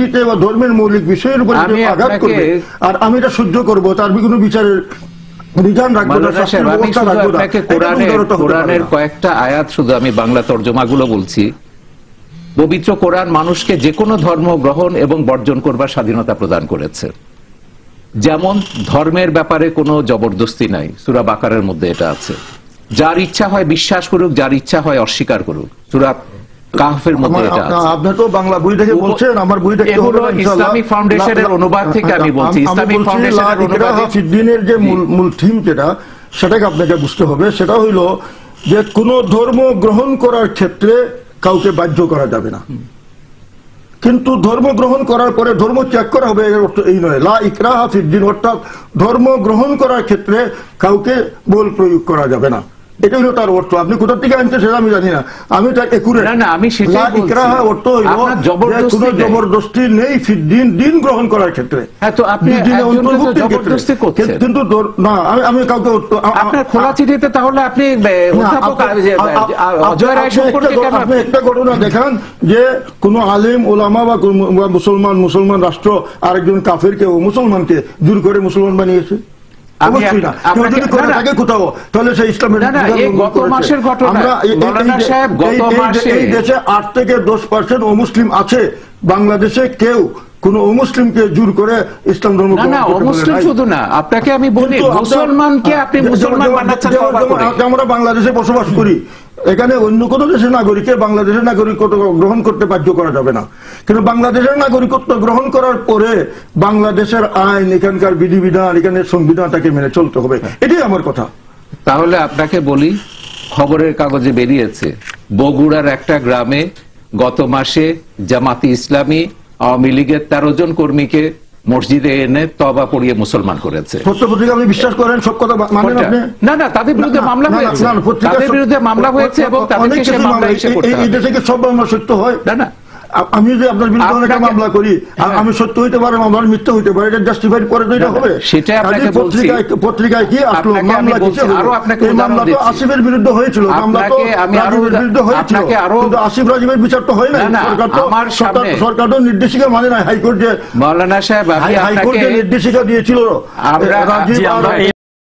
আইডিওলজিতে বা ধর্মের মৌলিক বিষয়ের উপর আঘাত করবে আর আমি এটা সহ্য করবো, তার কোনো বিচারের বিধান রাখবো না, শাস্তির ব্যবস্থা রাখবো না। কোরআনের কয়েকটা আয়াত শুধু আমি বাংলা তর্জমাগুলো বলছি। পবিত্র কোরআন মানুষকে যে কোনো ধর্ম গ্রহণ এবং বর্জন করবার স্বাধীনতা প্রদান করেছে। যেমন ধর্মের ব্যাপারে কোনো জবরদস্তি নাই, সূরা বাকারার মধ্যে এটা আছে। যার ইচ্ছা হয় বিশ্বাস করুক, যার ইচ্ছা হয় অস্বীকার করুক, সূরা কাহফের মধ্যে এটা আছে। আপনি তো বাংলা বই থেকে বলছেন, আমার বই থেকে এগুলো ইসলামিক ফাউন্ডেশনের অনুবাদ থেকে আমি বলছি। ইসলামিক ফাউন্ডেশনের অনুবাদে ফিদ্দিনের যে মূল থিম যেটা, সেটাকে আপনাকে বুঝতে হবে। সেটা হইল যে কোন ধর্ম গ্রহণ করার ক্ষেত্রে কাউকে বাধ্য করা যাবে না, কিন্তু ধর্ম গ্রহণ করার পরে ধর্ম ত্যাগ করা হবে, এর অর্থ এই নয়। লা ইকরাহা ফিদ্দিন, অর্থাৎ ধর্ম গ্রহণ করার ক্ষেত্রে কাউকে বল প্রয়োগ করা যাবে না, এটা হলো তার অর্থ। আপনি কোথা থেকে আনছেন সেটা আমি জানি না, আমি তার একুরেট। আমি লা ইকরাহা অর্থ হইল কোনো জবরদস্তি নেই ফিদ্দিন, দিন গ্রহণ করার ক্ষেত্রে। কিন্তু না, আমি কাউকে আপনার খোলা চিঠিতে তাহলে আপনি একটা ঘটনা দেখান যে কোন আলিম ওলামা বা মুসলমান রাষ্ট্র আরেকজন কাফেরকে ও মুসলমানকে জোর করে মুসলমান বানিয়েছে। তাহলে সেই ইসলামের গত মাসের ঘটনা, এই দেশে 8 থেকে 10% অমুসলিম আছে। বাংলাদেশে কেউ কোন অমুসলিমকে জোর করে ইসলাম ধর্ম অমুসলিম শুধু না, আপনাকে আমি বলি মুসলমানকে আপনি মুসলমান বানাচ্ছেন। আমরা বাংলাদেশে বসবাস করি, এখানে অন্য কোন দেশের নাগরিককে বাংলাদেশের নাগরিকত্ব গ্রহণ করতে বাধ্য করা যাবে না, কিন্তু বাংলাদেশের নাগরিকত্ব গ্রহণ করার পরে বাংলাদেশের আইন, এখানকার বিধিবিধান, এখানের সংবিধানটাকে মেনে চলতে হবে, এটাই আমার কথা। তাহলে আপনাকে বলি, খবরের কাগজে বেরিয়েছে বগুড়ার একটা গ্রামে গত মাসে জামাতি ইসলামী আওয়ামী লীগের 13 জন কর্মীকে মসজিদে এনে তওবা পড়িয়ে মুসলমান করেছে। সত্য পত্রিকা আপনি বিশ্বাস করেন? সব কথা মানেন আপনি? না, তাদের বিরুদ্ধে মামলা হয়েছে, তাদের বিরুদ্ধে মামলা হয়েছে এবং তাদেরকে সেই মামলা এসে করতে হবে। এই দেশে কি সব মামলা সত্য হয়? না, আমি যদি আপনার বিরুদ্ধে অনেক মামলা করি, আমি সত্য হইতে পারে, মামলার মিথ্যা হইতে পারে, এটা জাস্টিফাইড করে তো এটা হবে। সেটাই আপনাকে বলছি। পত্রিকায় কি আসলো মামলা কিসে হলো? এই মামলা তো আসিফের বিরুদ্ধে হয়েছিল, মামলা তো রাজীবের বিরুদ্ধে হয়েছিল, কিন্তু আসিফ রাজীবের বিচার তো হয় না। সরকার তো নির্দেশিকা মানে না, হাইকোর্ট যে মাওলানা সাহেব হাইকোর্ট যে নির্দেশিকা দিয়েছিল রাজীব